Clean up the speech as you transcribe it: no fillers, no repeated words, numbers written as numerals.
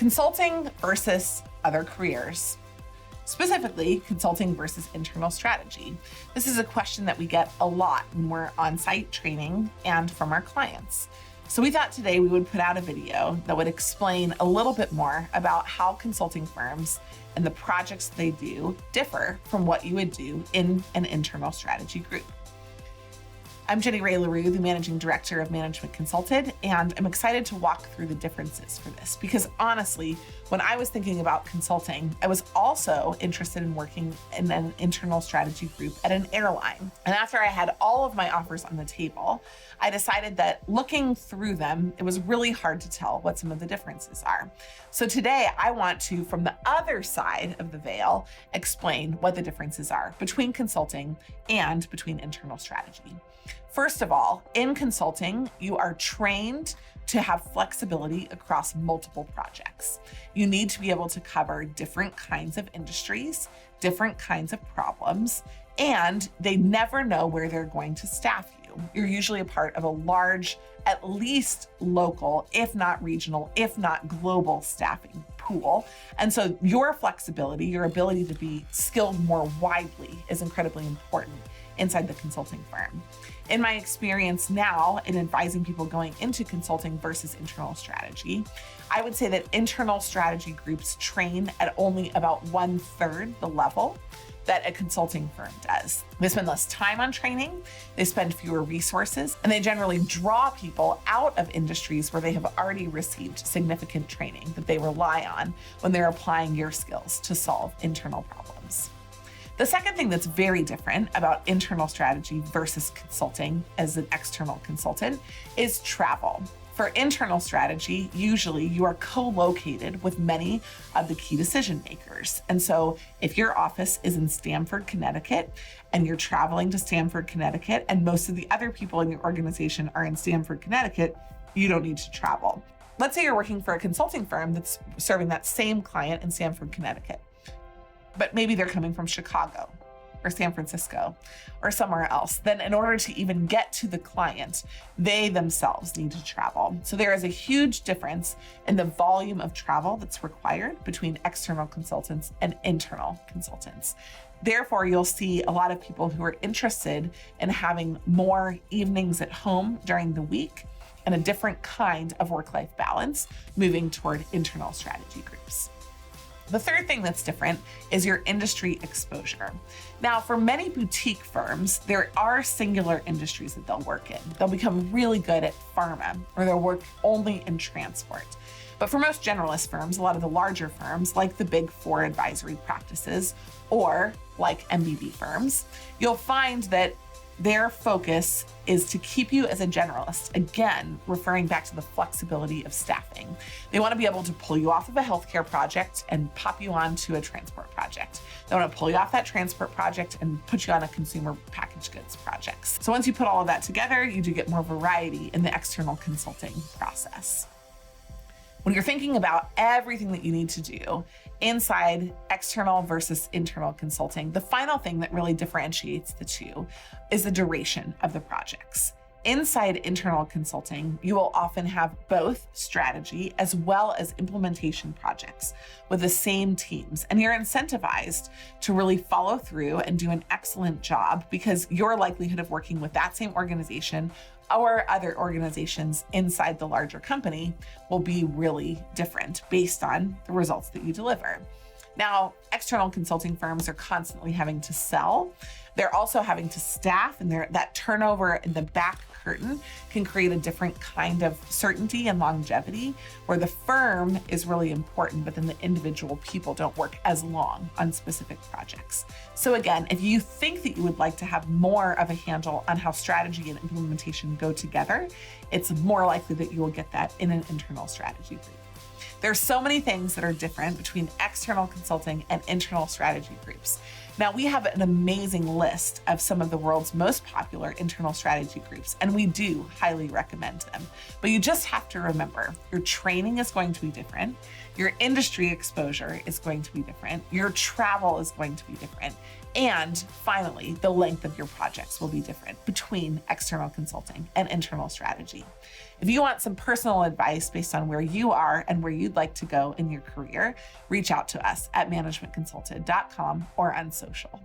Consulting versus other careers. Specifically, consulting versus internal strategy. This is a question that we get a lot when we're on-site training and from our clients. So we thought today we would put out a video that would explain a little bit more about how consulting firms and the projects they do differ from what you would do in an internal strategy group. I'm Jenny Ray LaRue, the Managing Director of Management Consulted, and I'm excited to walk through the differences for this because honestly, when I was thinking about consulting, I was also interested in working in an internal strategy group at an airline. And after I had all of my offers on the table, I decided that looking through them, it was really hard to tell what some of the differences are. So today I want to, from the other side of the veil, explain what the differences are between consulting and between internal strategy. First of all, in consulting, you are trained to have flexibility across multiple projects. You need to be able to cover different kinds of industries, different kinds of problems, and they never know where they're going to staff you. You're usually a part of a large, at least local, if not regional, if not global staffing pool. And so your flexibility, your ability to be skilled more widely is incredibly important inside the consulting firm. In my experience now in advising people going into consulting versus internal strategy, I would say that internal strategy groups train at only about 1/3 the level that a consulting firm does. They spend less time on training, they spend fewer resources, and they generally draw people out of industries where they have already received significant training that they rely on when they're applying your skills to solve internal problems. The second thing that's very different about internal strategy versus consulting as an external consultant is travel. For internal strategy, usually you are co-located with many of the key decision makers. And so if your office is in Stamford, Connecticut, and you're traveling to Stamford, Connecticut, and most of the other people in your organization are in Stamford, Connecticut, you don't need to travel. Let's say you're working for a consulting firm that's serving that same client in Stamford, Connecticut, but maybe they're coming from Chicago or San Francisco or somewhere else. Then in order to even get to the client, they themselves need to travel. So there is a huge difference in the volume of travel that's required between external consultants and internal consultants. Therefore, you'll see a lot of people who are interested in having more evenings at home during the week and a different kind of work-life balance moving toward internal strategy groups. The third thing that's different is your industry exposure. Now, for many boutique firms, there are singular industries that they'll work in. They'll become really good at pharma, or they'll work only in transport. But for most generalist firms, a lot of the larger firms, like the Big Four advisory practices, or like MBB firms, you'll find that their focus is to keep you as a generalist, again, referring back to the flexibility of staffing. They want to be able to pull you off of a healthcare project and pop you onto a transport project. They want to pull you off that transport project and put you on a consumer packaged goods project. So once you put all of that together, you do get more variety in the external consulting process. When you're thinking about everything that you need to do inside external versus internal consulting, the final thing that really differentiates the two is the duration of the projects. Inside internal consulting, you will often have both strategy as well as implementation projects with the same teams, and you're incentivized to really follow through and do an excellent job because your likelihood of working with that same organization or other organizations inside the larger company will be really different based on the results that you deliver. Now, external consulting firms are constantly having to sell. They're also having to staff, and that turnover in the back curtain can create a different kind of certainty and longevity where the firm is really important, but then the individual people don't work as long on specific projects. So again, if you think that you would like to have more of a handle on how strategy and implementation go together, it's more likely that you will get that in an internal strategy group. There's so many things that are different between external consulting and internal strategy groups. Now, we have an amazing list of some of the world's most popular internal strategy groups, and we do highly recommend them. But you just have to remember, your training is going to be different, your industry exposure is going to be different, your travel is going to be different, and finally, the length of your projects will be different between external consulting and internal strategy. If you want some personal advice based on where you are and where you'd like to go in your career, reach out to us at managementconsulted.com or on social.